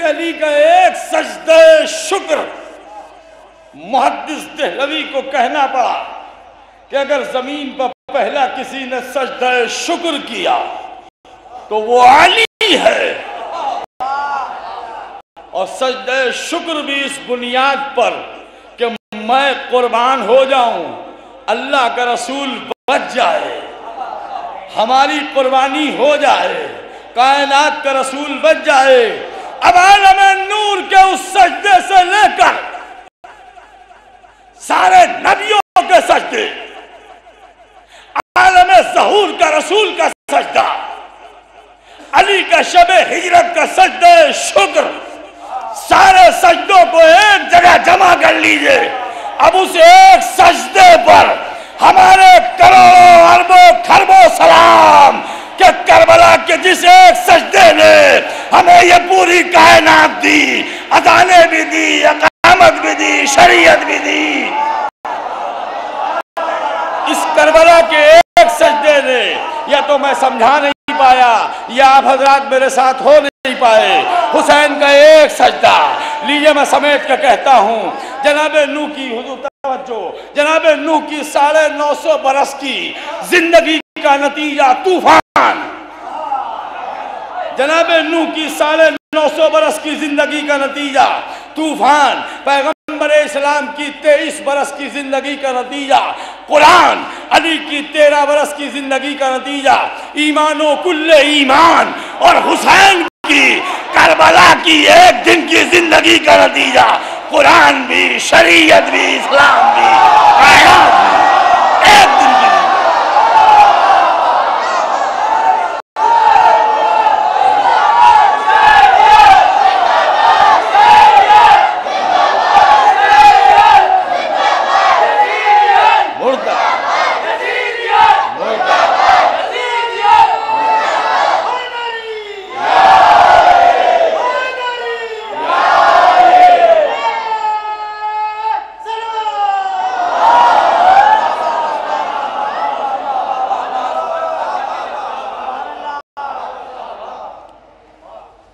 अली का एक सजदे शुक्र मुहद्दिस देहलवी को कहना पड़ा कि अगर जमीन पर पहला किसी ने सजदे शुक्र किया तो वो अली है। और सजदे शुक्र भी इस बुनियाद पर कि मैं कुर्बान हो जाऊं, अल्लाह का रसूल बच जाए, हमारी कुर्बानी हो जाए, कायनात का रसूल बच जाए। अब आलम नूर के उस सजदे से लेकर सारे नबियों के सजदे, आलम ज़हूर का रसूल का सजदा, अली का शबे हिजरत का सजदे शुक्र, सारे सजदों को एक जगह जमा कर लीजिए। अब उस एक सजदे पर हमारे करोड़ों अरबों खरबों सलाम कि करबला के जिस एक सजदे ने हमें ये पूरी कायनात दी, अज़ाने भी दी, अक़ामत भी दी, शरीयत भी दी। इस करबला के एक सजदे ने, या तो मैं समझा नहीं पाया या आप हजरात मेरे साथ हो नहीं पाए, हुसैन का एक सजदा लीजिए, मैं समेट कर कहता हूँ। जनाबे नूह की, हुजूर तवज्जो, जनाबे नूह की 950 बरस की जिंदगी का नतीजा तूफान, जनाबे नूह की 950 बरस की जिंदगी का नतीजा तूफान, पैगंबर इस्लाम की 23 बरस की जिंदगी का नतीजा कुरान, अली की 13 बरस की जिंदगी का नतीजा ईमानो कुल्ले ईमान, और हुसैन की करबला की एक दिन की जिंदगी का नतीजा कुरान भी, शरीयत भी, इस्लाम भी, कायनात भी, एक दिन की।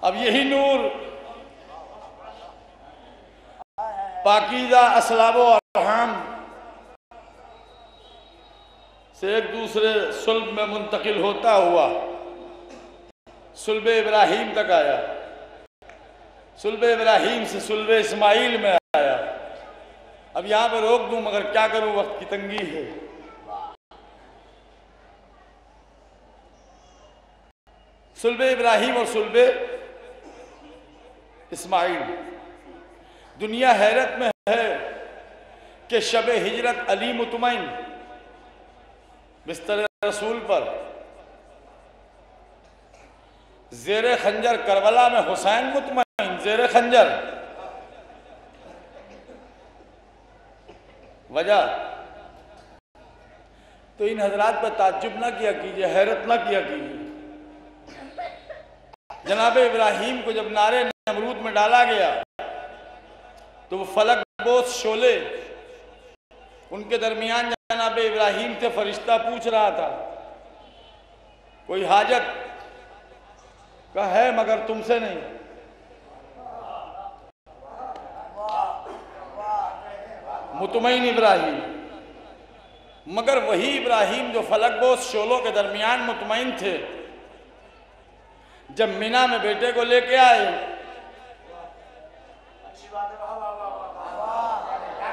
अब यही नूर पाकीज़ा असलाबो अरहाम से एक दूसरे सुल्ब में मुंतकिल होता हुआ सुल्ब इब्राहीम तक आया, सुल्ब इब्राहीम से सुल्ब इस्माइल में आया। अब यहाँ पर रोक दूं मगर क्या करूं, वक्त की तंगी है। सुल्ब इब्राहीम और सुल्ब इस्माइल, दुनिया हैरत में है कि शबे हिजरत अली मुतमईन बिस्तर रसूल पर, जेरे खंजर करबला में हुसैन मुतमईन जेरे खंजर। वजह तो इन हजरात पर ताज्जुब ना किया कीजिए, हैरत ना किया कीजिए। जनाब इब्राहीम को जब नारे नमरूद में डाला गया तो वो फलक बोस शोले, उनके दरमियान जनाब इब्राहीम से फरिश्ता पूछ रहा था, कोई हाजत का है मगर तुमसे नहीं। मुतमईन इब्राहीम, मगर वही इब्राहीम जो फलक बोस शोलों के दरमियान मुतमईन थे, जब मिना में बेटे को लेके आए,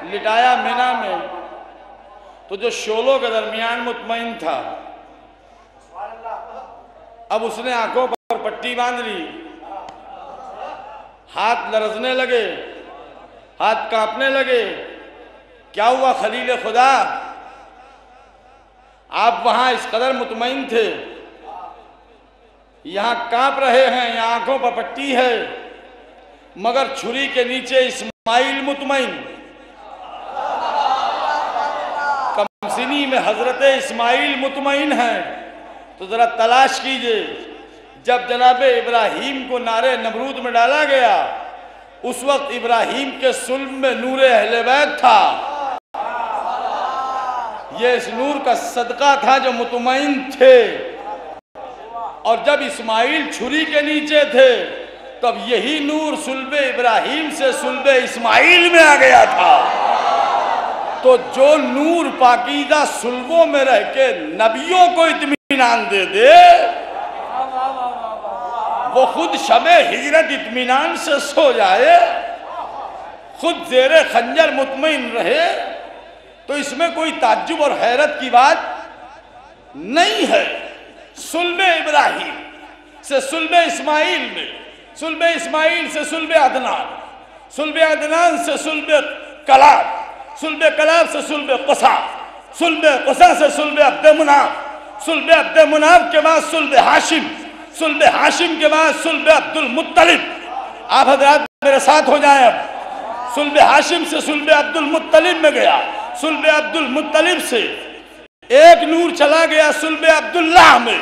लिटाया मिना में, तो जो शोलों के दरमियान मुतमईन था, अब उसने आंखों पर पट्टी बांध ली, हाथ लरजने लगे, हाथ कांपने लगे। क्या हुआ खलील खुदा, आप वहां इस कदर मुतमईन थे, यहां कांप रहे हैं, यहां आंखों पर पट्टी है, मगर छुरी के नीचे इस्माइल मुतमईन। कमसिनी में हजरत इस्माइल मुतमईन है। तो जरा तलाश कीजिए, जब जनाब इब्राहीम को नारे नमरूद में डाला गया, उस वक्त इब्राहीम के सुल्ब में नूर अहले बैत था। ये इस नूर का सदका था जो मुतमईन थे। और जब इस्माइल छुरी के नीचे थे तब यही नूर सुल्बे इब्राहिम से सुल्बे इस्माइल में आ गया था। तो जो नूर पाकीज़ा सुल्बों में रह के नबियों को इत्मीनान दे दे, वो खुद शबे हिजरत इत्मीनान से सो जाए, खुद ज़ेरे खंजर मुतमईन रहे, तो इसमें कोई ताज्जुब और हैरत की बात नहीं है। सुल्बे इब्राहिम से सुल्बे इस्माइल में, सुल्बे इस्माइल से सुल्बे अदनान, सुल्बे अदनान से सुल्बे कलाब, सुल्बे कलाब से सुल्बे क़सा, सुल्बे क़सा से सुल्बे अब्द मुनाफ, सुल्बे अब्द मुनाफ के बाद सुल्बे हाशिम, सुल्बे हाशिम के बाद सुल्बे अब्दुल मुत्तलिब। आप हज़रात मेरे साथ हो जाएं। अब सुल्बे हाशिम से सुल्बे अब्दुल मुत्तलिब में गया, सुल्बे अब्दुल मुत्तलिब से एक नूर चला गया सुल्बे अब्दुल्लाह में,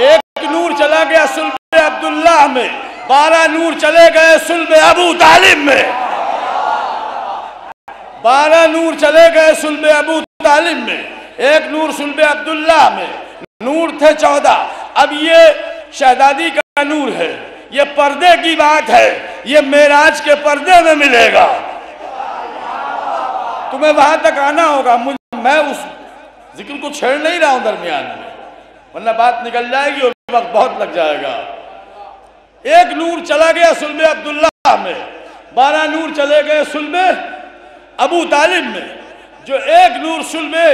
एक नूर चला गया सुल्बे अब्दुल्लाह में, 12 नूर चले गए सुल्बे अबू तालिब में, 12 नूर चले गए सुल्बे अबू तालिब में, एक नूर सुल्बे अब्दुल्लाह में, नूर थे 14। अब ये शहजादी का नूर है, ये पर्दे की बात है, ये मेराज के पर्दे में मिलेगा। तुम्हें वहां तक आना होगा। मैं उस जिक्र को छेड़ नहीं रहा हूं दरमियान में, वरना बात निकल जाएगी और वक्त बहुत लग जाएगा। एक नूर चला गया सुल्बे अब्दुल्लाह में, 12 नूर चले गए सुल्बे अबू तालिब में, जो एक नूर सुल्बे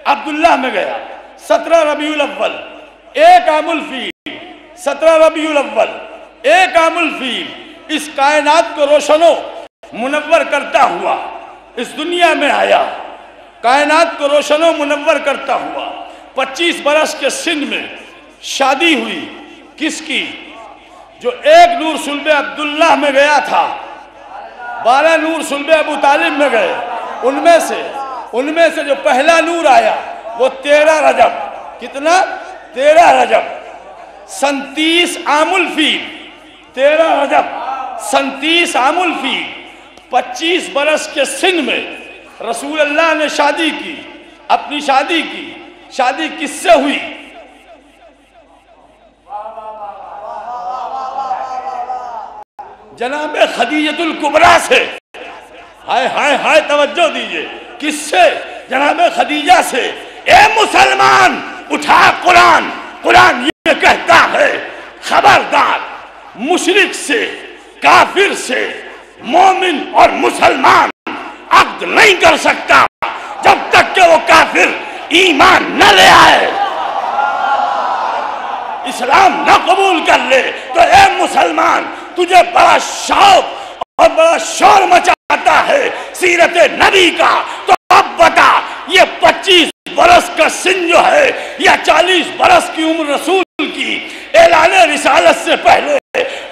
अब्दुल्लाह में गया 17 रबीउल अव्वल, एक आमुल फील, 17 रबीउल अव्वल, एक आमुल फील इस कायनात को रोशनो मुनव्वर करता हुआ इस दुनिया में आया, कायनात को रोशनो मुनव्वर करता हुआ। 25 बरस के सिन में शादी हुई किसकी? जो एक नूर सुल्बे अब्दुल्लाह में गया था, 12 नूर सुल्बे अबू तालिब में गए, उनमें से जो पहला नूर आया वो 13 रजब, कितना? 13 रजब 37 आमुल फील, 13 रजब 37 आमुल फील। 25 बरस के सिन में रसूल अल्लाह ने शादी की, अपनी शादी की। शादी किससे हुई? जनाबे खदीजतुल कुबरा से। हाय हाय हाय, तवज्जो दीजिए। किससे? जनाबे खदीजा से। ए मुसलमान, उठा कुरान। कुरान ये कहता है, खबरदार, मुशरिक से, काफिर से मोमिन और मुसलमान अक्द नहीं कर सकता जब तक कि वो काफिर ईमान न ले आए, इस्लाम न कबूल कर ले। तो ए मुसलमान, तुझे बड़ा शौक और बड़ा शोर मचाता है सीरत नबी का, तो अब बता, ये 25 बरस का सिन जो है या 40 बरस की उम्र रसूल की, ऐलान रिसालत से पहले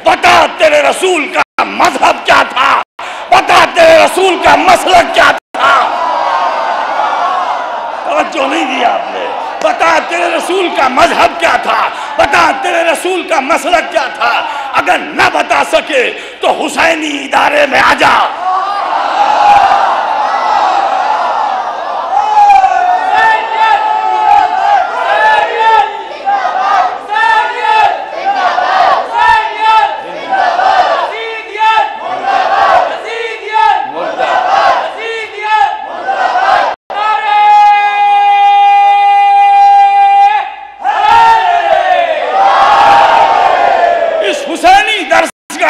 बता तेरे रसूल का मजहब क्या था, बता तेरे रसूल का मसलक क्या था। तवज्जो नहीं दिया आपने। बता तेरे रसूल का मजहब क्या था, बता तेरे रसूल का मसलक क्या था। अगर न बता सके तो हुसैनी इदारे में आ जा।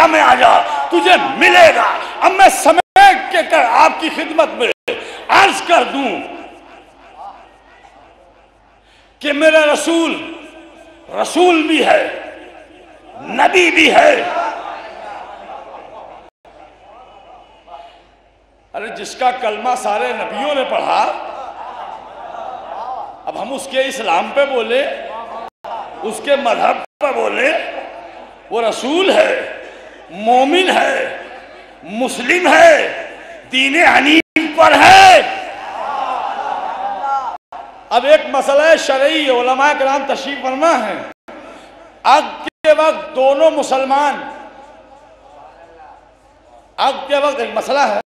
में आ जा, तुझे मिलेगा। अब मैं समेट के कर आपकी खिदमत में अर्ज कर दूं कि मेरा रसूल रसूल भी है, नबी भी है। अरे जिसका कलमा सारे नबियों ने पढ़ा, अब हम उसके इस्लाम पे बोले, उसके मजहब पे बोले, वो रसूल है, मोमिन है, मुस्लिम है, दीन हनीफ पर है। अब एक मसला है शरई, उलमा किराम तशरीफ फरमा है। अब के वक्त दोनों मुसलमान, अब के वक्त एक मसला है,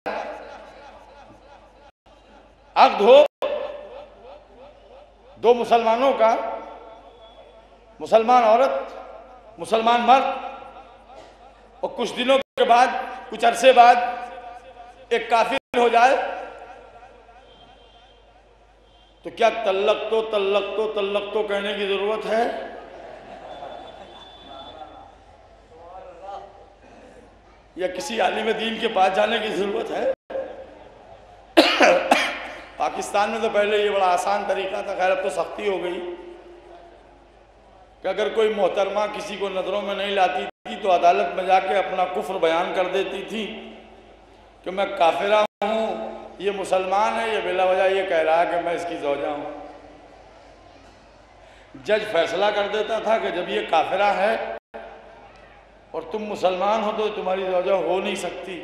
अक्द हो दो मुसलमानों का, मुसलमान औरत मुसलमान मर्द और कुछ दिनों के बाद, कुछ अरसे बाद एक काफिर हो जाए तो क्या तल्लक तो तल्लक तो तल्लक तो कहने की जरूरत है? या किसी आलिम दीन के पास जाने की जरूरत है? पाकिस्तान में तो पहले ये बड़ा आसान तरीका था, खैर अब तो सख्ती हो गई कि अगर कोई मोहतरमा किसी को नजरों में नहीं लाती थी तो अदालत में जाके अपना कुफ्र बयान कर देती थी कि मैं काफिरा हूँ, ये मुसलमान है, ये बिला वजह ये कह रहा है कि मैं इसकी ज़ौजा हूँ। जज फैसला कर देता था कि जब ये काफिरा है और तुम मुसलमान हो तो तुम्हारी ज़ौजा हो नहीं सकती।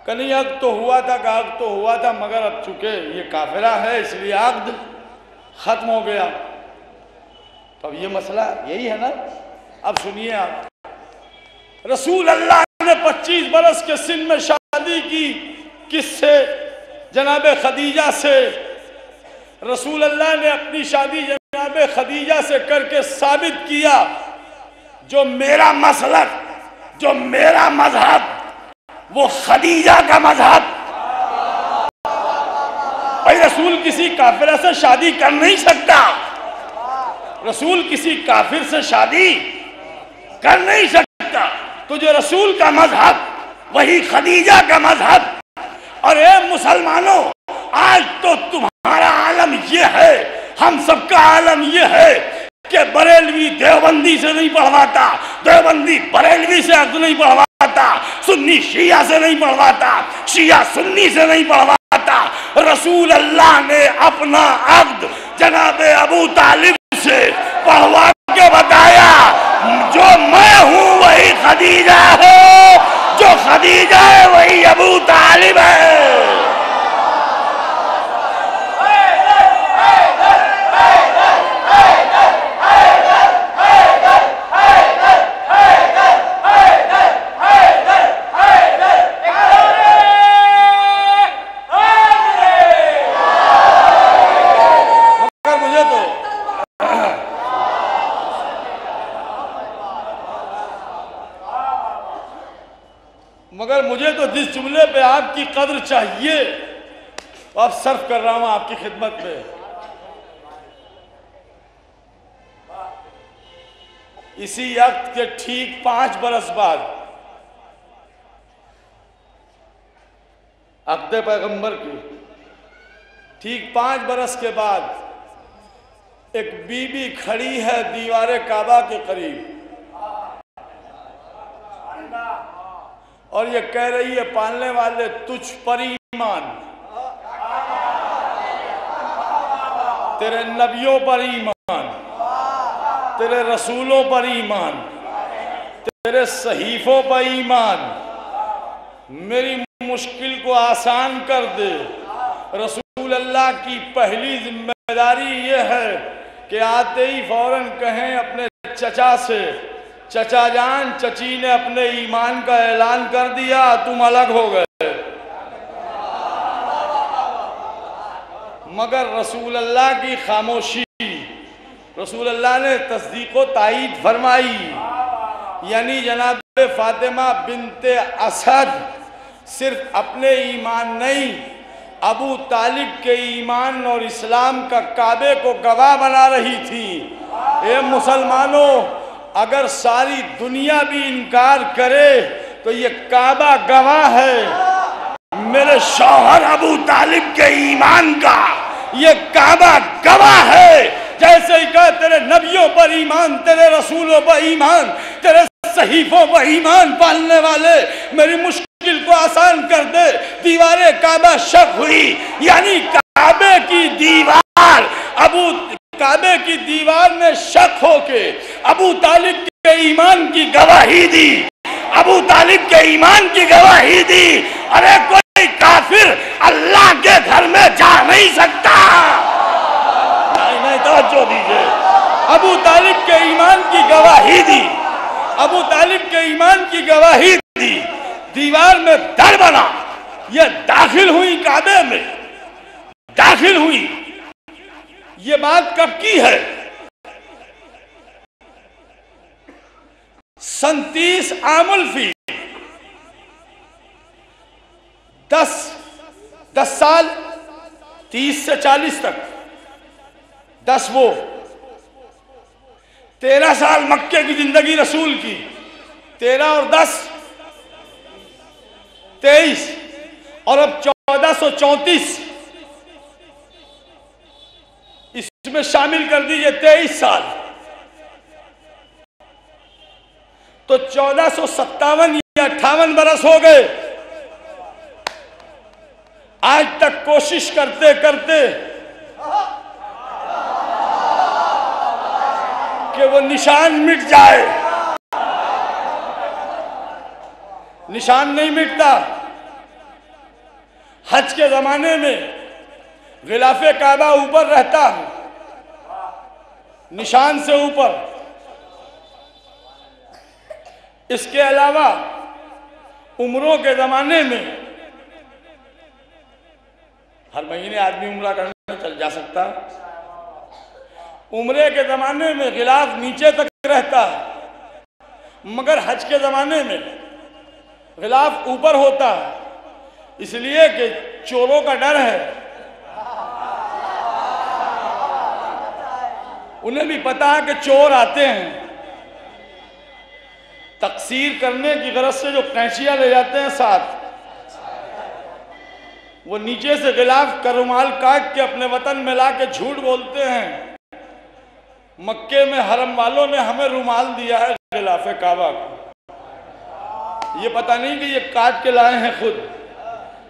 कहीं अक़्द तो हुआ था, अक़्द तो हुआ था, मगर अब चूंकि ये काफिरा है इसलिए अक़्द ख़त्म हो गया। तो अब ये मसला यही है ना। अब सुनिए आप, रसूल अल्लाह ने 25 बरस के सिन में शादी की, किससे? जनाब खदीजा से। रसूल अल्लाह ने अपनी शादी जनाब खदीजा से करके साबित किया जो मेरा मसलक, जो मेरा मजहब, वो खदीजा का मजहब। भाई रसूल किसी काफिरा से शादी कर नहीं सकता, रसूल किसी काफिर से शादी कर नहीं सकता। तो जो रसूल का मजहब वही खदीजा का मजहब। और ए मुसलमानों, आज तो तुम्हारा आलम ये है, हम सबका आलम ये है कि बरेलवी देवबंदी से नहीं पढ़वाता, देवबंदी बरेलवी से अक़्द नहीं पढ़वाता, सुन्नी शिया से नहीं पढ़वाता, शिया सुन्नी से नहीं पढ़वाता। रसूल अल्लाह ने अपना अक़्द जनाब अबू तालिब से पढ़वा के बताया, जो मैं हूं वही खदीजा है, जो खदीजा है वही अबू तालिब है। मगर मुझे तो जिस जुमले पे आपकी कद्र चाहिए वो अब सर्फ कर रहा हूं आपकी खिदमत में। इसी वक्त के ठीक 5 बरस बाद अक़्द पैगंबर की ठीक 5 बरस के बाद एक बीबी खड़ी है दीवारे काबा के करीब और ये कह रही है, पालने वाले तुझ पर ईमान, तेरे नबियों पर ईमान, तेरे रसूलों पर ईमान, तेरे सहीफों पर ईमान, मेरी मुश्किल को आसान कर दे। रसूल अल्लाह की पहली जिम्मेदारी ये है कि आते ही फौरन कहें अपने चचा से, चचा जान, चची ने अपने ईमान का ऐलान कर दिया, तुम अलग हो गए। मगर रसूल अल्लाह की खामोशी, रसूल अल्लाह ने तस्दीक व तायीद फरमाई। यानी जनाब फातिमा बिनते असद सिर्फ अपने ईमान नहीं, अबू तालिब के ईमान और इस्लाम का काबे को गवाह बना रही थी। ए मुसलमानों, अगर सारी दुनिया भी इनकार करे तो ये काबा गवाह है मेरे शौहर अबू तालिब के ईमान का, ये काबा गवाह है। जैसे ही कहा तेरे नबियों पर ईमान, तेरे रसूलों पर ईमान, तेरे सहीफों पर ईमान, पालने वाले मेरी मुश्किल को आसान कर दे। दीवारे काबा शक हुई, यानी काबे की दीवार, काबे की दीवार ने शक होके अबू तालिब के ईमान की गवाही दी, अबू तालिब के ईमान की गवाही दी। अरे कोई काफिर अल्लाह के घर में जा नहीं सकता। नहीं, तवज्जो दीजिए। अबू तालिब के ईमान की गवाही दी, अबू तालिब के ईमान की गवाही दी। दीवार में दर बना, ये दाखिल हुई काबे में, दाखिल हुई। ये बात कब की है? सन 30 आमुल फी 10 साल 30 से 40 तक 10 वो 13 साल मक्के की जिंदगी रसूल की 13 और 10 23 और अब 1434 इसमें शामिल कर दीजिए 23 साल तो 1457 या 58 बरस हो गए। आज तक कोशिश करते करते कि वो निशान मिट जाए, निशान नहीं मिटता। हज के जमाने में गिलाफे काबा ऊपर रहता है, निशान से ऊपर। इसके अलावा उम्रों के जमाने में हर महीने आदमी उम्रा करने चल जा सकता है। उम्रे के जमाने में गिलाफ नीचे तक रहता है, मगर हज के जमाने में गिलाफ ऊपर होता है, इसलिए कि चोरों का डर है। उन्हें भी पता है कि चोर आते हैं। तकसीर करने की गरज से जो कैंचियां ले जाते हैं साथ, वो नीचे से गिलाफ का रुमाल काट के अपने वतन में ला के झूठ बोलते हैं मक्के में हरम वालों ने हमें रुमाल दिया है गिलाफे काबा को। ये पता नहीं कि ये काट के लाए हैं खुद,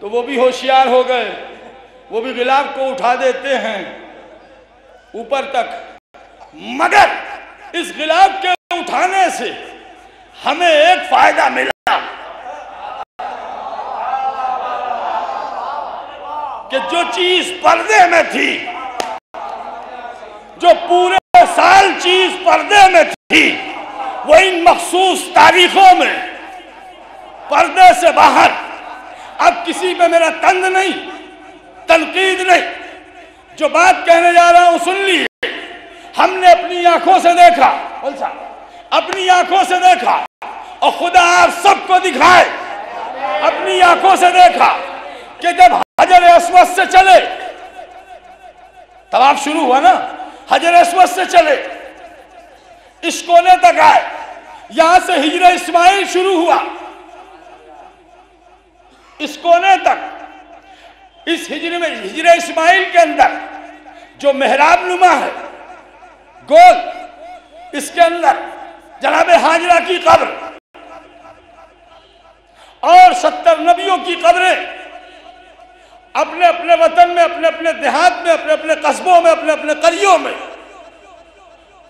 तो वो भी होशियार हो गए, वो भी गिलाफ को उठा देते हैं ऊपर तक। मगर इस गिलाफ के उठाने से हमें एक फायदा मिला कि जो चीज पर्दे में थी, जो पूरे साल चीज पर्दे में थी, वो इन मखसूस तारीखों में पर्दे से बाहर। अब किसी पे मेरा तंज नहीं, तनकीद नहीं, जो बात कहने जा रहा हूं सुन लीजिए। हमने अपनी आंखों से देखा, अपनी आंखों से देखा, और खुदा आप सबको दिखाए, अपनी आंखों से देखा कि जब हजर अस्वद से चले, तवाफ शुरू हुआ ना, हजर अस्वद से चले, इस कोने तक आए, यहां से हिजरा इस्माइल शुरू हुआ, इस कोने तक। इस हिजरे में, हिजरा इस्माइल के अंदर जो मेहराब नुमा है गोल, इसके अंदर जनाबे हाजरा की कब्र और 70 नबियों की कब्रें अपने अपने वतन में, अपने अपने देहात में, अपने अपने कस्बों में, अपने अपने करियों में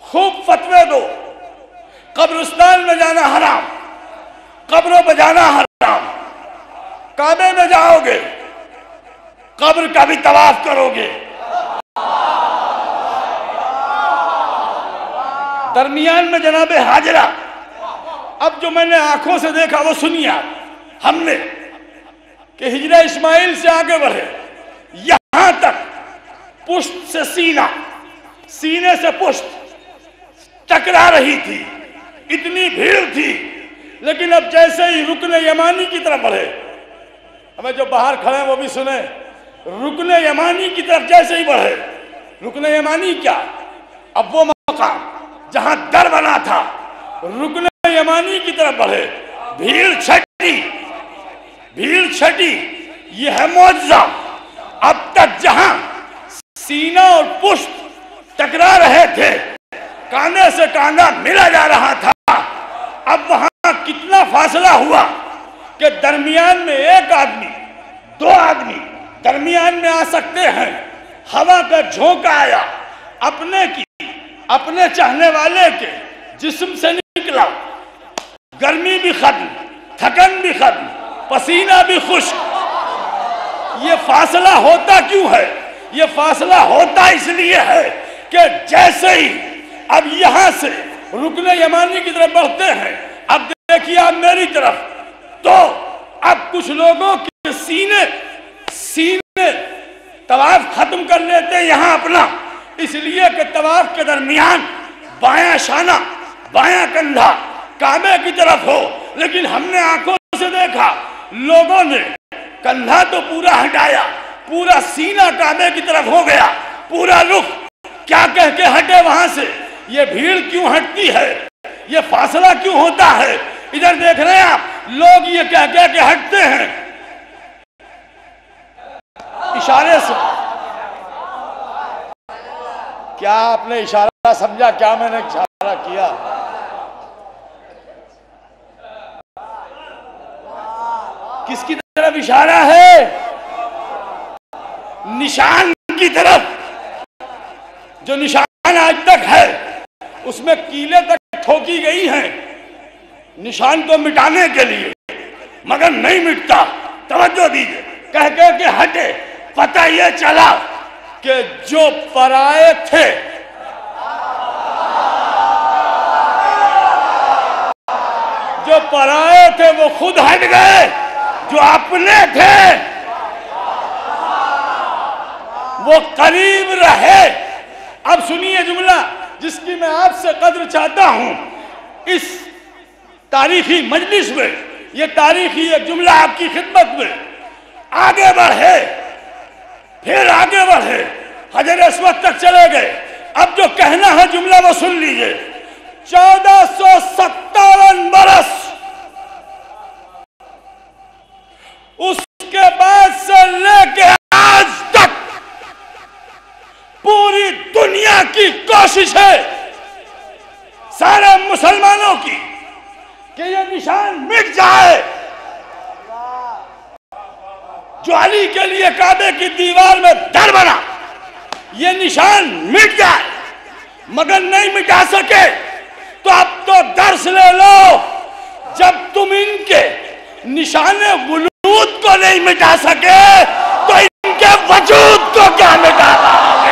खूब फतवे दो। कब्रिस्तान में जाना हराम, कब्रों पर जाना हराम। काबे में जाओगे, कब्र का भी तवाफ करोगे। दरमियान में जनाबे हाजरा। अब जो मैंने आंखों से देखा वो सुनिए आप। हमने कि हिजरा इस्माइल से आगे बढ़े, यहां तक पुष्ट से सीना, सीने से पुष्ट टकरा रही थी, इतनी भीड़ थी। लेकिन अब जैसे ही रुकने यमानी की तरफ बढ़े, हमें जो बाहर खड़े हैं वो भी सुने, रुकने यमानी की तरफ जैसे ही बढ़े, रुकने यमानी क्या, अब वो मकाम जहां दर बना था, रुकने यमानी की तरफ बढ़े, भीड़ छटी, भीड़ छटी। यह है मौजज़ा। अब तक जहां सीना और पुष्ट टकरा रहे थे, कांधे से कांधा मिला जा रहा था, अब वहां कितना फासला हुआ कि दरमियान में एक आदमी, दो आदमी दरमियान में आ सकते हैं। हवा का झोंका आया, अपने चाहने वाले के जिस्म से निकला, गर्मी भी खत्म, थकन भी खत्म, पसीना भी खुश्क। ये फासला होता क्यों है? ये फासला होता इसलिए है कि जैसे ही अब यहां से रुकने यमानी की तरफ बढ़ते हैं, अब देखिए आप मेरी तरफ, तो अब कुछ लोगों के सीने तवाफ खत्म कर लेते हैं यहां अपना, इसलिए कि तवाफ के दरमियान बायां शाना, बायां कंधा काबे की तरफ हो, लेकिन हमने आंखों से देखा, लोगों ने कंधा तो पूरा हटाया, पूरा सीना काबे की तरफ हो गया, पूरा रुख क्या कह के हटे वहां से? ये भीड़ क्यों हटती है? ये फासला क्यों होता है? इधर देख रहे हैं आप, लोग ये कह के हटते हैं इशारे से। क्या आपने इशारा समझा? क्या मैंने इशारा किया? किसकी तरफ इशारा है? निशान की तरफ। जो निशान आज तक है उसमें कीले तक ठोकी गई हैं निशान को मिटाने के लिए, मगर नहीं मिटता। तवज्जो दीजिए, कह के हटे। पता यह चला कि जो पराए थे, जो पराए थे वो खुद हट गए, जो अपने थे वो करीब रहे। अब सुनिए जुमला जिसकी मैं आपसे कद्र चाहता हूं इस तारीखी मजलिस में, ये तारीखी एक जुमला आपकी खिदमत में। आगे बढ़े, फिर आगे बढ़े, हजर अस्वद तक चले गए। अब जो कहना है जुमला वो सुन लीजिए। 1457 बरस उसके बाद से लेके आज तक पूरी दुनिया की कोशिश है, सारे मुसलमानों की, कि ये निशान मिट जाए। जो अली के लिए काबे की दीवार में दर बना, ये निशान मिट जाए, मगर नहीं मिटा सके। तो अब तो दर्श ले लो, जब तुम इनके निशाने वजूद को नहीं मिटा सके तो इनके वजूद को क्या मिटा पाओगे?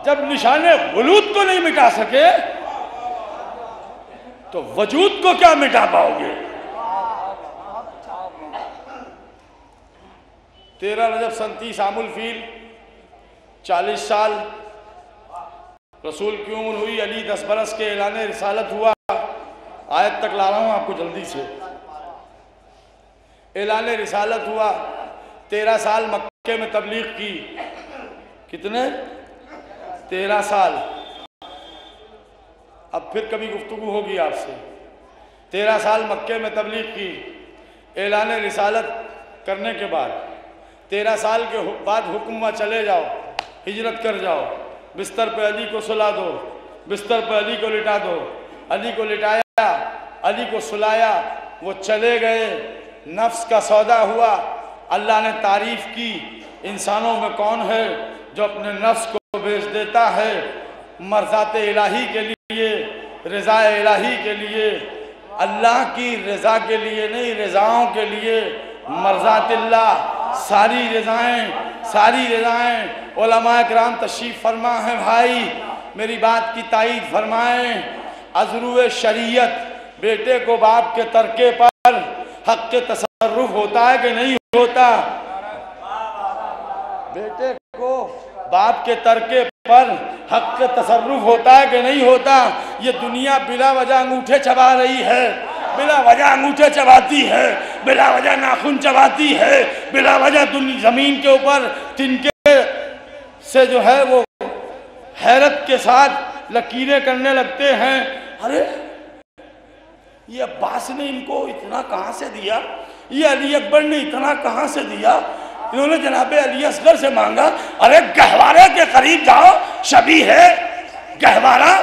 जब निशाने वजूद को नहीं मिटा सके तो वजूद को क्या मिटा पाओगे? 13 रजब सन 30 आमुल फील 40 साल रसूल की उम्र हुई। अली 10 बरस के ऐलान रिसालत हुआ। आयत तक ला रहा हूं आपको जल्दी से। ऐलान रिसालत हुआ, 13 साल मक्के में तबलीग की। कितने? 13 साल। अब फिर कभी गुफ्तगू होगी आपसे। 13 साल मक्के में तबलीग की। ऐलान रिसालत करने के बाद 13 साल के बाद हुक्म हुआ चले जाओ, हिजरत कर जाओ, बिस्तर पे अली को सुला दो, बिस्तर पे अली को लिटा दो। अली को लिटाया, अली को सुलाया, वो चले गए। नफ्स का सौदा हुआ। अल्लाह ने तारीफ की, इंसानों में कौन है जो अपने नफ्स को बेच देता है मर्ज़ात इलाही के लिए, रज़ा इलाही के लिए, अल्लाह की रज़ा के लिए नहीं, रज़ाओं के लिए। मर्ज़ातिल्लाह, सारी रज़ाएं उलमाए किराम तशरीफ़ फरमा है। भाई मेरी बात की तायीद फरमाएं। अज़रुए शरीयत, बेटे को बाप के तरके पर हक़ के तसर्रुफ होता है कि नहीं होता? बेटे को बाप के तरके पर हक़ के तसर्रुफ होता है कि नहीं होता? ये दुनिया बिला वजह अंगूठे चबा रही है, बिला वजह अंगूठे चबाती है, बिला वजह नाखून चबाती है, बिला वजह ज़मीन के ऊपर तिनके से जो है वो हैरत के साथ लकीरें करने लगते हैं। अरे ये अब्बास ने इनको इतना कहाँ से दिया? ये अली अकबर ने इतना कहाँ से दिया? इन्होंने जनाबे अली असगर से मांगा। अरे गहवारे के करीब जाओ, शबी है गहवारा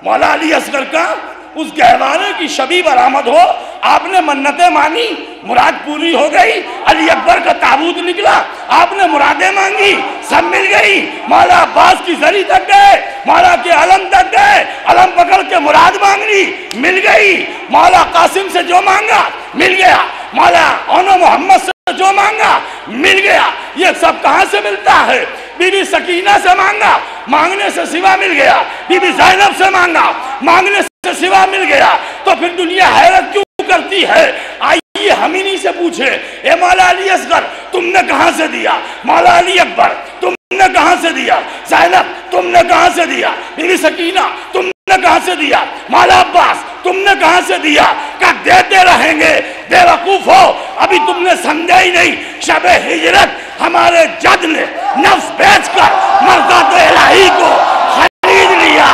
मौला अली असगर का, उस गहवारे की शबी बरामद हो। आपने मन्नतें मानी, मुराद पूरी हो गई। अली अकबर का ताबूत निकला, आपने मुरादें मांगी, सब मिल गई। मौला अब्बास की जरी तक गए, मौला के अलम तक गए, अलम पकड़ के मुराद मांगनी, मिल गई। मौला कासिम से जो मांगा मिल गया, मौला ओनो मोहम्मद से जो मांगा मिल गया। ये सब कहां से मिलता है? बीबी सकीना से मांगा, मांगने से सिवा मिल गया। बीबी ज़ैनब से मांगा, मांगने से सिवा मिल गया। तो फिर दुनिया हैरत क्यों करती है? आइए हम इन्हीं से पूछे, ए मौला अली असगर तुमने कहां से दिया? मौला अली अकबर तुमने कहां से दिया? ज़ैनब तुमने कहां से दिया? बीबी सकीना तुमने कहां से दिया? मौला अब्बास तुमने कहां से दिया? क्या देते रहेंगे? बेवकूफ हो, अभी तुमने समझा ही नहीं। शबे हिजरत हमारे जद ने नफ्स बेचकर मर्दात इलाही को खरीद लिया।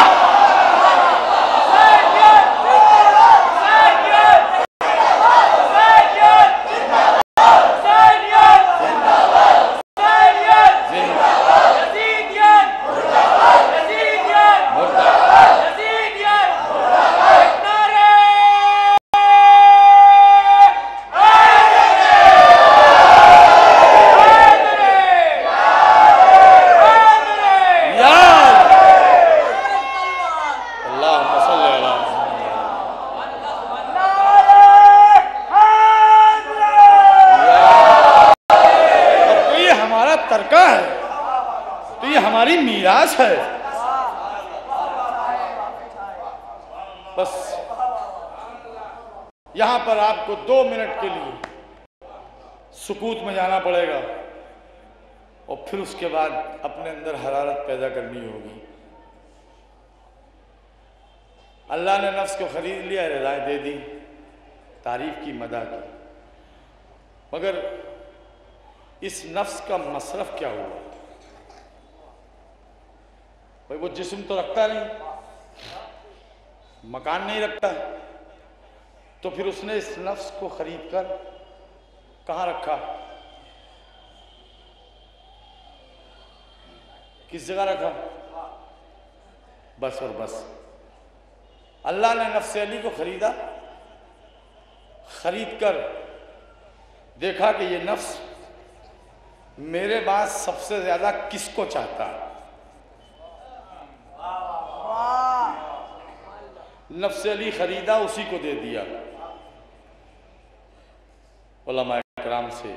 है। बस यहां पर आपको 2 मिनट के लिए सुकूत में जाना पड़ेगा और फिर उसके बाद अपने अंदर हरारत पैदा करनी होगी। अल्लाह ने नफ्स को खरीद लिया, रज़ाएं दे दी, तारीफ की, मदा की, मगर इस नफ्स का मसरफ क्या हुआ? भाई वो जिस्म तो रखता नहीं, मकान नहीं रखता, तो फिर उसने इस नफ्स को खरीद कर कहां रखा? किस जगह रखा? बस और बस अल्लाह ने नफ्स अली को खरीदा, खरीद कर देखा कि ये नफ्स मेरे बाद सबसे ज्यादा किसको चाहता है। नफ्स अली खरीदा, उसी को दे दिया। उलमा इकराम से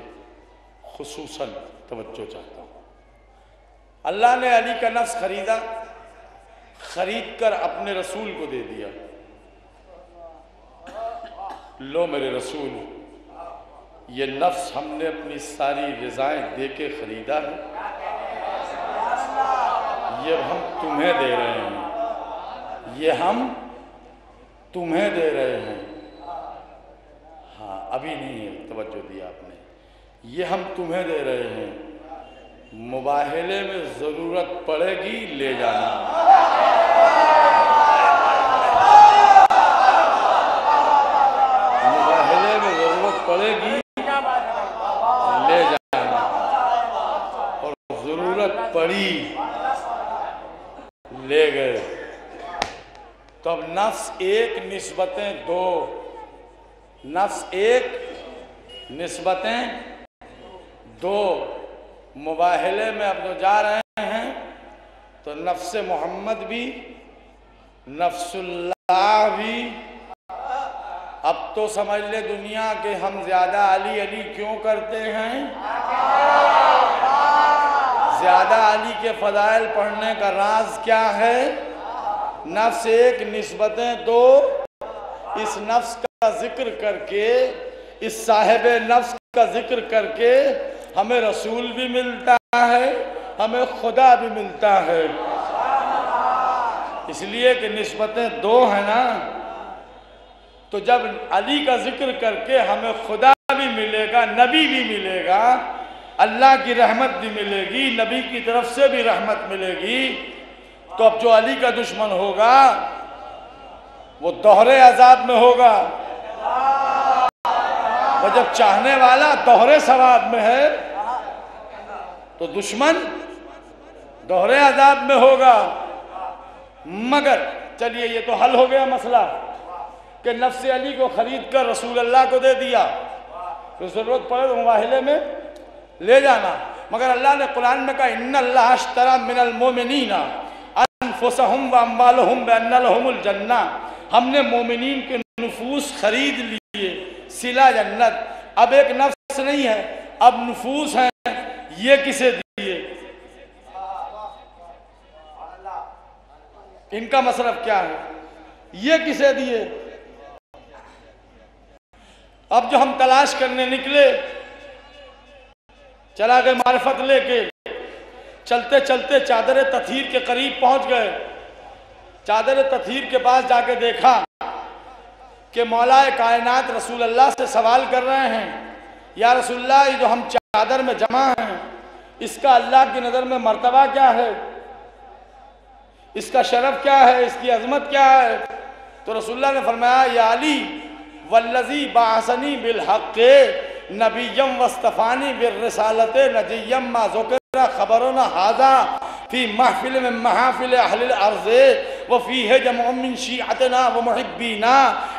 खुसूसन तवज्जो चाहता हूं। अल्लाह ने अली का नफ्स खरीदा, खरीद कर अपने रसूल को दे दिया। लो मेरे रसूल, ये नफ्स हमने अपनी सारी रज़ाएं दे के खरीदा है, ये हम तुम्हें दे रहे हैं, ये हम तुम्हें दे रहे हैं। हाँ, अभी नहीं है, तवज्जो दिया आपने, ये हम तुम्हें दे रहे हैं, मुबाहले में ज़रूरत पड़ेगी ले जाना। मुबाहले में ज़रूरत पड़ेगी ले जाना, और ज़रूरत पड़ी ले गए। तो अब नफ्स एक निस्बतें दो, नफ्स एक निस्बतें दो, मुबाहले में अब जो जा रहे हैं तो नफ्स मोहम्मद भी, नफ्सुल्लाह भी। अब तो समझ ले दुनिया के हम ज्यादा अली अली क्यों करते हैं? ज्यादा अली के फदाइल पढ़ने का राज क्या है? नफ्स एक निस्बतें दो, इस नफ्स का जिक्र करके, इस साहिब नफ्स का जिक्र करके हमें रसूल भी मिलता है, हमें खुदा भी मिलता है। इसलिए कि निस्बतें दो है ना, तो जब अली का जिक्र करके हमें खुदा भी मिलेगा, नबी भी मिलेगा, अल्लाह की रहमत भी मिलेगी, नबी की तरफ से भी रहमत मिलेगी, तो अब जो अली का दुश्मन होगा वो दोहरे अजाब में होगा। और जब चाहने वाला दोहरे सवाब में है तो दुश्मन दोहरे अजाब में होगा। मगर चलिए, ये तो हल हो गया मसला कि नफ्स अली को खरीद कर रसूल अल्लाह को दे दिया, तो जरूरत पड़े तो मुबाहले में ले जाना। मगर अल्लाह ने कुरान में कहा इन्नल्लाह अश्तरा मिनल मोमिनीना अनफुसहुम व अम्वालहुम बिअन्ना लहुमुल जन्ना। हमने मोमिनीन के नुफूस खरीद लिए, सिला जन्नत। अब एक नफ्स नहीं है, अब नुफूस है। ये किसे दिए? इनका मतलब क्या है? ये किसे दिए? अब जो हम तलाश करने निकले, चला गए मारिफत लेके, चलते चलते चादर तथीर के करीब पहुंच गए। चादर तथीर के पास जाके देखा कि मौलाए कायनात रसूल अल्लाह से सवाल कर रहे हैं, या रसूलल्लाह ये जो हम चादर में जमा हैं इसका अल्लाह की नज़र में मर्तबा क्या है, इसका शरफ क्या है, इसकी अजमत क्या है? तो रसूलुल्लाह ने फरमाया या अली वल्लज़ी बाअसनी बिल हक़्क़े नबिय्यम वस्तफ़ानी बिर रिसालते नजिय्यम मा ज़ुकिरा खबरुना हाज़ा फी महफिल में महाफिल अहलिल अर्ज़े व फीह जमअ मिन शिअतना व मुहिब्बीना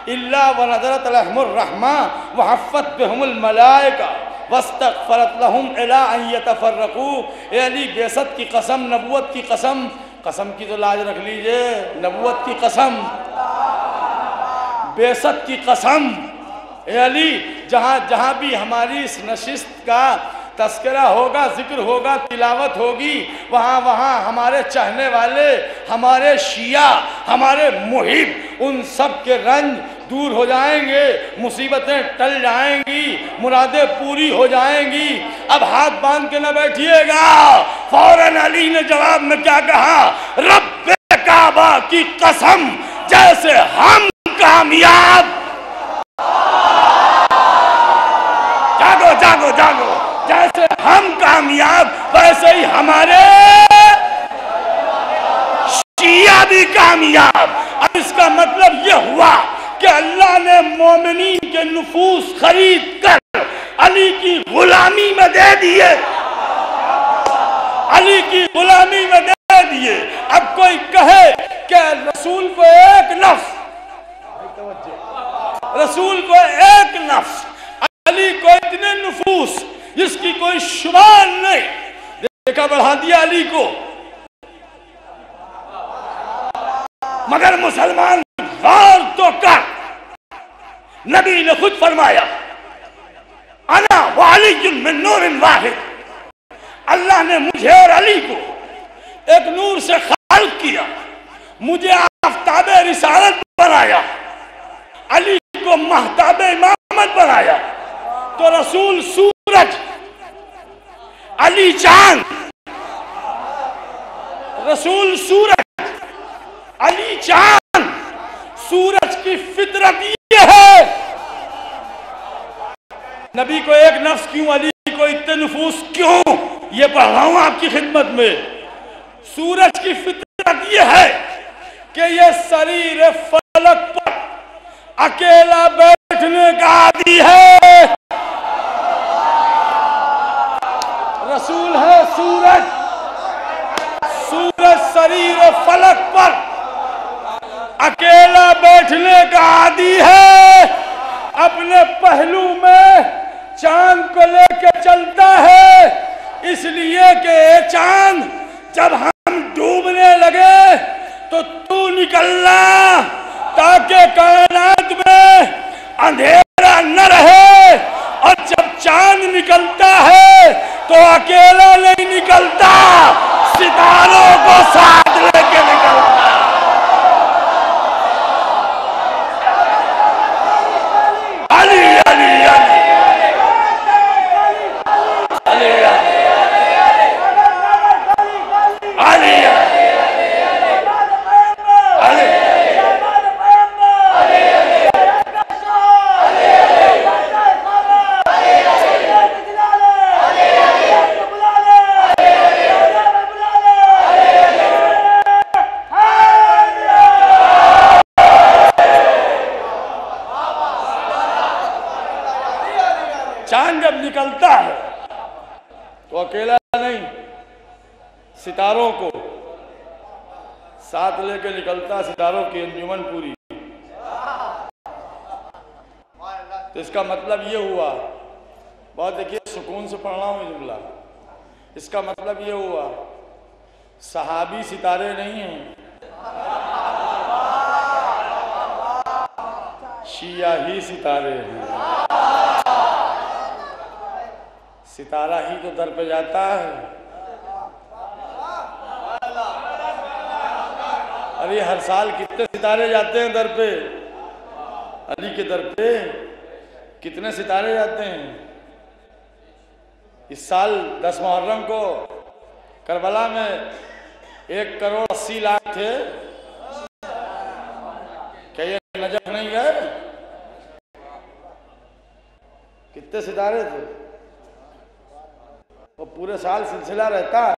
इल्ला व नज़रत लहुमुर रहमा व हफ़्फ़त बिहुमुल मलाइका वस्तग़फ़रत लहुम इला अन यतफ़र्रक़ू। ए अली बेसत की कसम, नबूवत की कसम, कसम की तो लाज रख लीजिए, नबूवत की कसम, बेसत की कसम। ए अली जहाँ जहाँ भी हमारी इस नशिस्त का तस्करा होगा, जिक्र होगा, तिलावत होगी, वहाँ वहाँ हमारे चाहने वाले, हमारे शिया, हमारे मुहिब, उन सब के रंज दूर हो जाएंगे, मुसीबतें टल जाएंगी, मुरादें पूरी हो जाएंगी। अब हाथ बांध के न बैठिएगा। फौरन अली ने जवाब में क्या कहा? रब्बे काबा की कसम, जैसे हम कामयाब, जागो जागो जागो, जैसे हम कामयाब वैसे ही हमारे शिया भी कामयाब। अब इसका मतलब यह हुआ कि अल्लाह ने मोमिनीन के नुफूस खरीद कर अली की गुलामी में दे दिए, अली की गुलामी में दे दिए। अब कोई कहे कि रसूल को एक नफ्स, रसूल को एक नफ्स, अली को इतने नुफूस जिसकी कोई शुमार नहीं, देखा बढ़ा दिया अली को। मगर मुसलमान गौर तो कर, नबी ने खुद फरमाया अना व अली मिन नूरिन वाहिद। अल्लाह ने मुझे और अली को एक नूर से खाल्क किया, मुझे आफ्ताबे रिसालत बनाया, अली को महताबे इमामत बनाया। तो रसूल सूरज, अली चांद, रसूल सूरज, अली चांद। सूरज की फितरत ये है। नबी को एक नफ्स क्यों, अली को इतने नफूस क्यों, ये पढ़ रहा हूं आपकी खिदमत में। सूरज की फितरत ये है कि ये शरीर फलक पर अकेला बैठने का आदी है। रसूल है सूरज, सूरज शरीर फलक पर अकेला बैठने का आदी है। अपने पहलू में चांद को लेके चलता है, इसलिए कि चांद जब हम डूबने लगे तो तू निकलना, ताकि कायनात में अंधेरा न रहे। और जब चांद निकलता है तो अकेला नहीं निकलता, सितारों को साथ लेके निकलता। अली अली अली अली अली चांद जब निकलता है तो अकेला नहीं, सितारों को साथ लेके निकलता, सितारों की अंजुमन पूरी। तो इसका मतलब ये हुआ, बहुत देखिए सुकून से पढ़ रहा हूँ जुमला, इसका मतलब ये हुआ सहाबी सितारे नहीं हैं, शिया ही सितारे हैं। सितारा ही तो दर पे जाता है। अरे हर साल कितने सितारे जाते हैं दर पे, अली के दर पे कितने सितारे जाते हैं। इस साल 10 मुहर्रम को करबला में 1,80,00,000 थे। क्या ये नजफ नहीं गए? कितने सितारे थे? वो पूरे साल सिलसिला रहता है।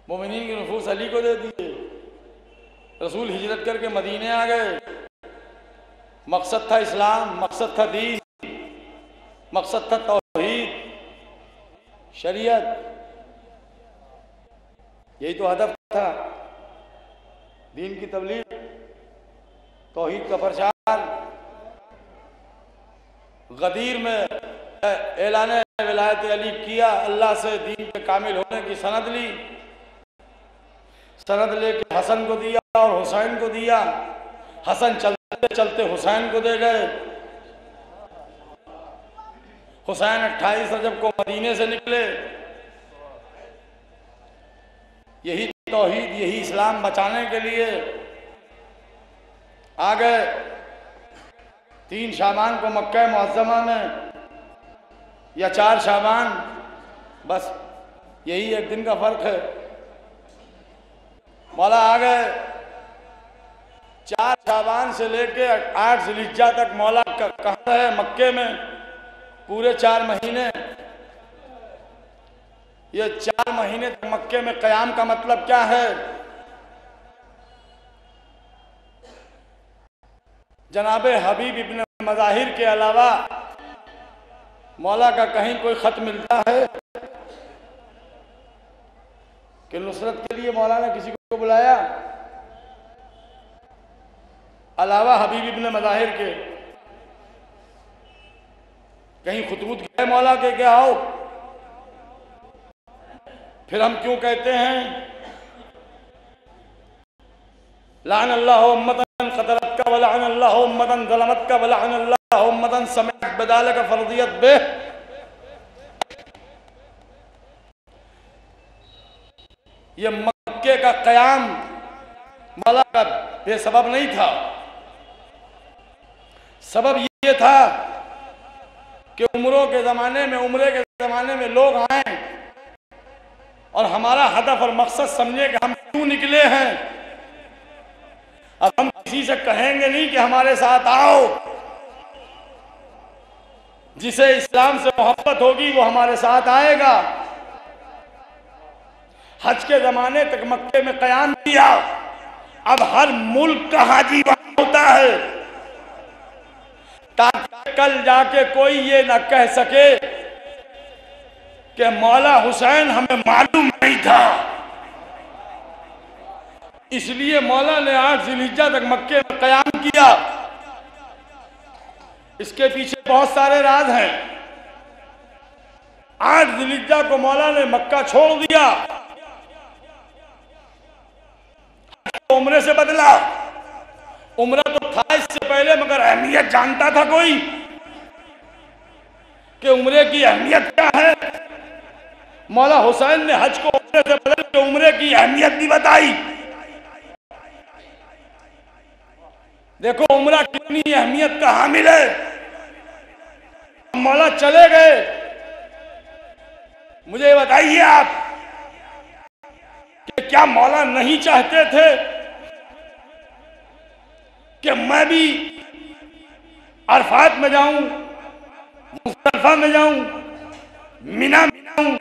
मोमिनीन की नफूस अली को दे दिए। रसूल हिजरत करके मदीने आ गए। मकसद था इस्लाम, मकसद था दीन, मकसद था तौहीद, शरीयत। यही तो हदफ था, दीन की तबलीग, तौहीद का प्रचार। गदीर में ऐलान विलायत अली किया, अल्लाह से दीन के कामिल होने की सनद ली। सनद लेके हसन को दिया और हुसैन को दिया। हसन चलते चलते हुसैन को दे गए। हुसैन 28 रजब को मदीने से निकले। यही तौहीद, यही इस्लाम बचाने के लिए आ गए। 3 शाबान को मक्का मुअज़्ज़मा में या 4 शाबान, बस यही एक दिन का फर्क है। मौला आ गए। 4 शाबान से लेके 8 ज़िलहिज्जा तक मौला कहाँ रहे? मक्के में पूरे 4 महीने। ये 4 महीने तक मक्के में क़याम का मतलब क्या है? जनाबे हबीब इब्न मज़ाहिर के अलावा मौला का कहीं कोई ख़त मिलता है कि नुसरत के लिए मौला ने किसी को बुलाया? अलावा हबीब इब्न मज़ाहिर के कहीं खुतबूत गए मौला के क्या आओ? फिर हम क्यों कहते हैं लान अल्लाह उम्मतन क़तलत का व लान अल्लाह उम्मतन ज़लमत का व लान अल्लाह उम्मतन समिअत बिज़ालिका फ़र्दियत बे। ये मक्के का क़याम मौला का बेसबब नहीं था। सबब ये था कि उम्रों के ज़माने में, उम्रे के ज़माने में लोग आए और हमारा हदफ और मकसद समझे कि हम क्यों निकले हैं। अब हम किसी से कहेंगे नहीं कि हमारे साथ आओ। जिसे इस्लाम से मोहब्बत होगी वो हमारे साथ आएगा। हज के ज़माने तक मक्के में क़याम किया। अब हर मुल्क का हाजी वहां होता है ताकि कल जाके कोई ये ना कह सके कि मौला हुसैन हमें मालूम नहीं था। इसलिए मौला ने 8 ज़िलहिज्जा तक मक्के में क़याम किया। इसके पीछे बहुत सारे राज हैं। 8 ज़िलहिज्जा को मौला ने मक्का छोड़ दिया, उम्रे से बदला। उम्रा तो था इससे पहले, मगर अहमियत जानता था कोई कि उम्रे की अहमियत क्या है? मौला हुसैन ने हज को उम्रे से बदल के उम्रे की अहमियत भी बताई। देखो उम्रा कितनी अहमियत का हामिल है। मौला चले गए। मुझे बताइए आप कि क्या मौला नहीं चाहते थे कि मैं भी अरफात में जाऊं, मुज़दलिफा में जाऊं, मिना में जाऊं,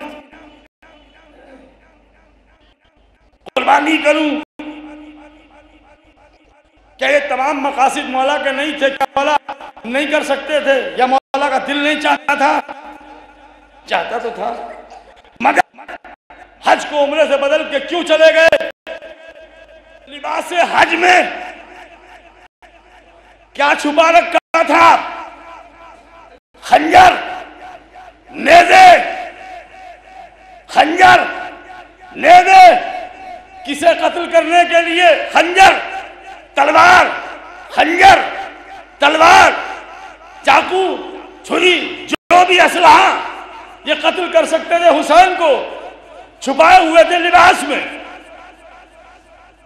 कुर्बानी करूं? क्या ये तमाम मकासिद मौला के नहीं थे? क्या मौला नहीं कर सकते थे? या मौला का दिल नहीं चाहता था? चाहता तो था, मगर हज को उम्रे से बदल के क्यों चले गए? लिबास हज में क्या छुपा रखा था? खंजर नेज़े, खंजर, नेज़े, किसे कत्ल करने के लिए खंजर, तलवार, खंजर, तलवार, चाकू, छुरी, जो भी असलहा ये कत्ल कर सकते थे हुसैन को, छुपाए हुए थे लिबास में।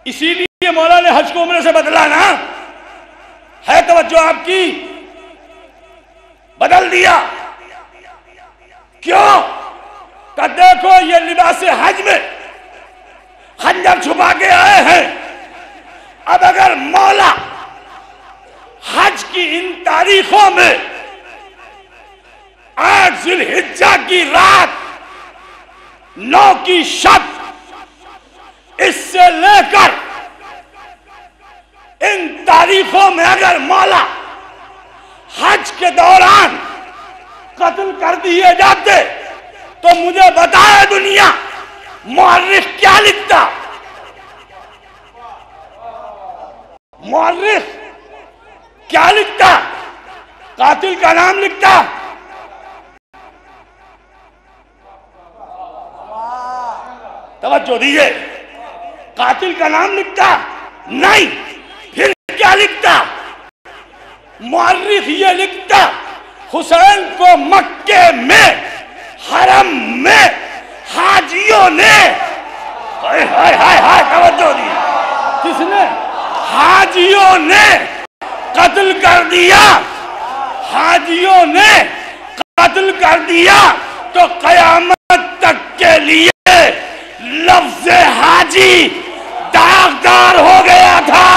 इसीलिए मौला ने हज को उम्रे से बदला ना, है तवज्जो आपकी, बदल दिया। क्यों? का देखो ये लिबास हज में खंजर छुपा के आए हैं। अब अगर मौला हज की इन तारीखों में 8 ज़िलहिज्जा की रात, 9 की शब, इससे लेकर इन तारीखों में अगर मौला हज के दौरान कत्ल कर दिए जाते तो मुझे बताए दुनिया, मुअर्रिख क्या लिखता? मुअर्रिख क्या लिखता? कातिल का नाम लिखता? तवज्जो दीजिए, कातिल का नाम लिखता? नहीं। फिर क्या लिखता? मुअर्रिख ये लिखता हुसैन को मक्के में हरम में हाजियों ने, हाय हाय हाय हाय, तवज्जो दी, किसने? हाजियों ने कत्ल कर दिया, हाजियों ने कत्ल कर दिया। तो कयामत तक के लिए लफ्ज़ हाजी दागदार हो गया था।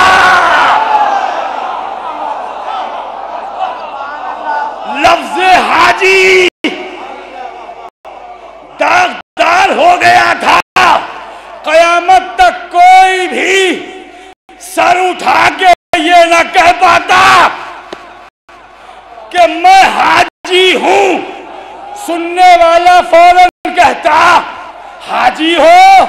लफ्ज़ हाजी दागदार हो गया था। कयामत तक कोई भी सर उठा के ये ना कह पाता कि मैं हाजी हूं। सुनने वाला फौरन कहता, हाजी हो?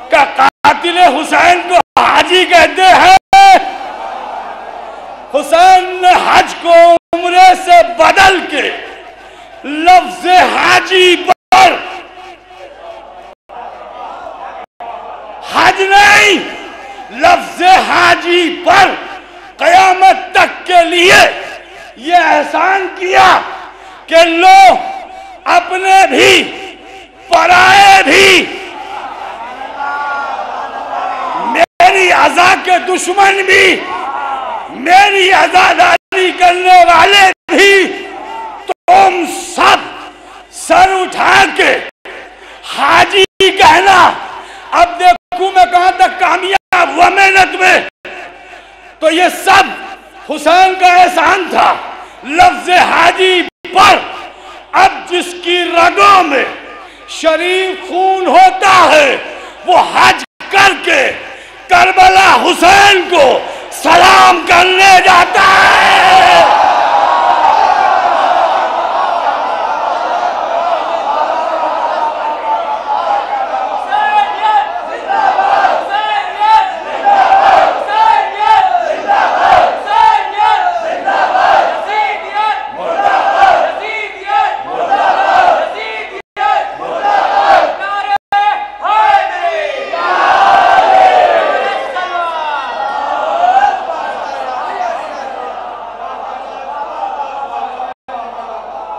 क्या कातिल हुसैन को हाजी कहते हैं? हुसैन ने हज को उम्रे से बदल के लफ्ज़ हाजी पर, हज नहीं, लफ्ज़ हाजी पर कयामत तक के लिए ये एहसान किया कि लोग अपने भी पराए भी, मेरी अज़ा के दुश्मन भी, मेरी अज़ादारी करने वाले भी, तुम सब सर उठा के हाजी कहना। अब देखूं मैं कहां तक कामयाब हुआ मेहनत में। तो ये सब हुसैन का एहसान था लफ्ज़ हाजी पर। अब जिसकी रगों में शरीफ खून होता है वो हज करके करबला हुसैन को सलाम करने जाता है।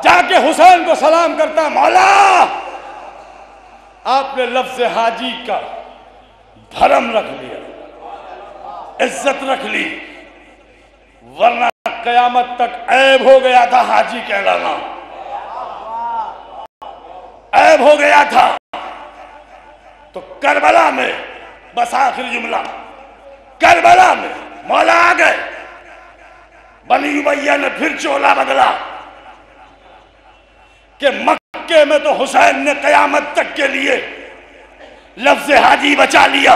जाके हुसैन को सलाम करता, मौला आपने लफ्ज़ हाजी का भरम रख लिया, इज्जत रख ली, वरना कयामत तक ऐब हो गया था हाजी कहलाना, ऐब हो गया था। तो करबला में, बस आखिरी जुमला, करबला में मौला आ गए। बनी उमैया ने फिर चोला बदला कि मक्के में तो हुसैन ने कयामत तक के लिए लफ्ज़ हाजी बचा लिया,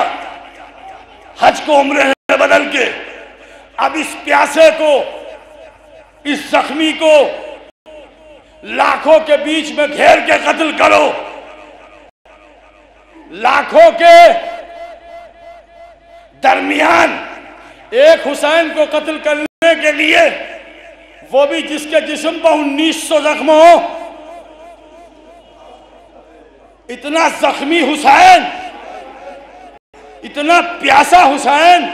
हज को उम्रे में बदल के। अब इस प्यासे को, इस जख्मी को लाखों के बीच में घेर के कत्ल करो। लाखों के दरमियान एक हुसैन को कत्ल करने के लिए, वो भी जिसके जिस्म पर 1900 जख्म हो, इतना जख्मी हुसैन, इतना प्यासा हुसैन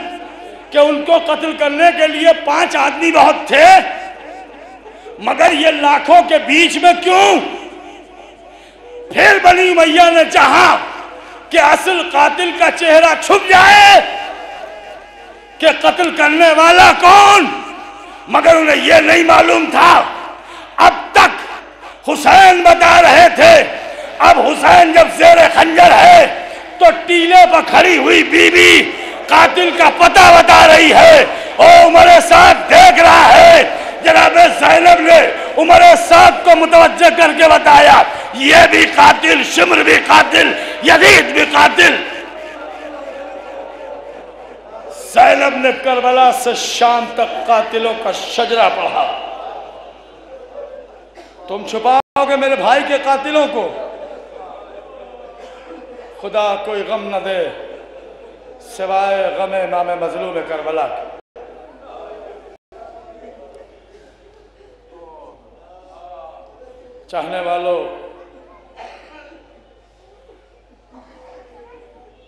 कि उनको कत्ल करने के लिए 5 आदमी बहुत थे, मगर ये लाखों के बीच में क्यों? फिर बनी उमैया ने चाहा कि असल कातिल का चेहरा छुप जाए कि कत्ल करने वाला कौन, मगर उन्हें यह नहीं मालूम था। अब तक हुसैन बता रहे थे, अब हुसैन जब ज़ेरे खंजर है तो टीले पर खड़ी हुई बीबी कातिल का पता बता रही है। ओ उमर साहब देख रहा है, जनाब ज़ैनब ने उमर साहब को मुतवज्जह करके बताया, ये भी कातिल, शिम्र भी कातिल, यजीद भी कातिल। ज़ैनब ने करबला से शाम तक कातिलों का शजरा पढ़ा। तुम छुपाओगे मेरे भाई के कातिलों को, खुदा कोई गम न दे सिवाय गमे नामे मजलूम करबला के। चाहने वालों,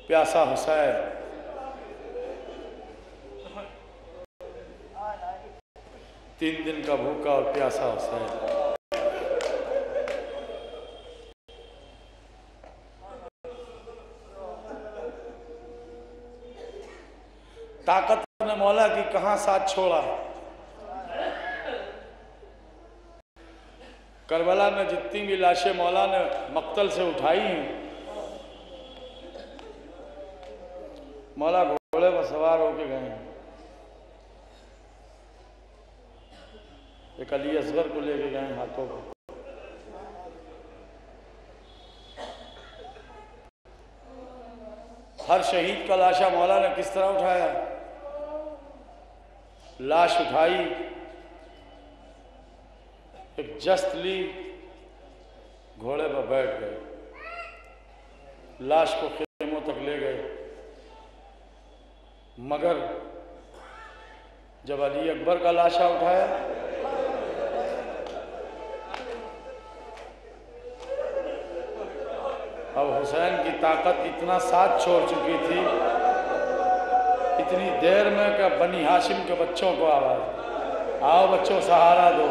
प्यासा हुसैन तीन दिन का भूखा और प्यासा हुसैन। ताकत ने मौला की कहां साथ छोड़ा। करबला में जितनी भी लाशें मौला ने मक्तल से उठाई हैं, मौला घोड़े पर सवार होके गए हैं। एक अली असगर को लेके गए हाथों को। हर शहीद का लाशा मौला ने किस तरह उठाया? लाश उठाई, एक जस्त ली, घोड़े पर बैठ गए, लाश को खेमों तक ले गए। मगर जब अली अकबर का लाशा उठाया, अब हुसैन की ताकत इतना साथ छोड़ चुकी थी, इतनी देर में कि बनी हाशिम के बच्चों को आवाज, आओ बच्चों सहारा दो।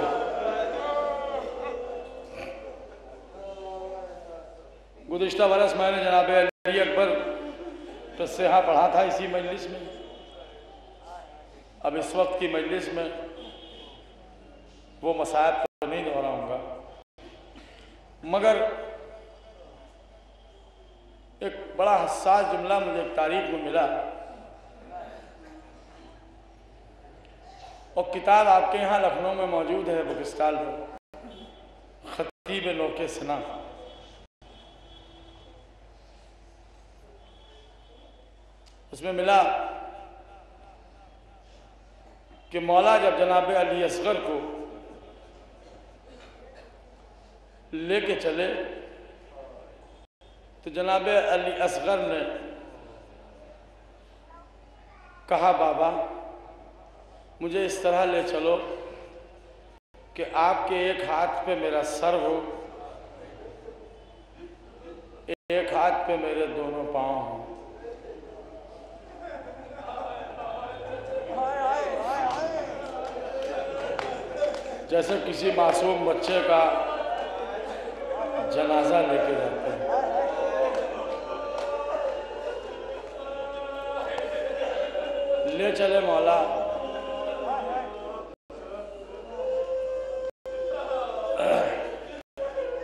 गुज़िश्ता बरस मैंने जनाब अली अकबर तो सेहा पढ़ा था इसी मजलिस में। अब इस वक्त की मजलिस में वो मसायब तो नहीं दोहराऊंगा, मगर एक बड़ा हसास जुमला मुझे एक तारीख में मिला, और किताब आपके यहाँ लखनऊ में मौजूद है बुक स्टॉल पर, खतीब नोके सना। उसमें मिला कि मौला जब जनाब अली असगर को लेके चले तो जनाब अली असगर ने कहा, बाबा मुझे इस तरह ले चलो कि आपके एक हाथ पे मेरा सर हो, एक हाथ पे मेरे दोनों पांव हों। जैसे किसी मासूम बच्चे का जनाजा लेके जाते हैं। ले चले मौला।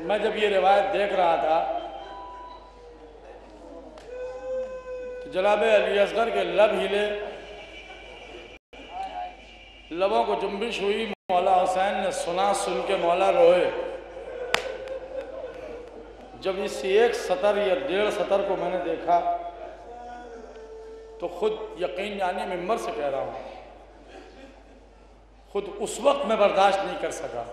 मैं जब ये रिवायत देख रहा था तो जनाब अली असगर के लब हिले, लबों को जुम्बिश हुई। मौला हुसैन ने सुना, सुन के मौला रोए। जब इस एक सतर या 1.5 सतर को मैंने देखा तो खुद यकीन जानिए, मिंबर से कह रहा हूँ, खुद उस वक्त मैं बर्दाश्त नहीं कर सका।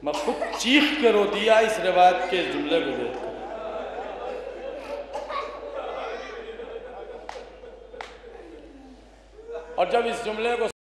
मैं खुद चीख के रो दिया इस रिवायत के जुमले को देखकर। और जब इस जुमले को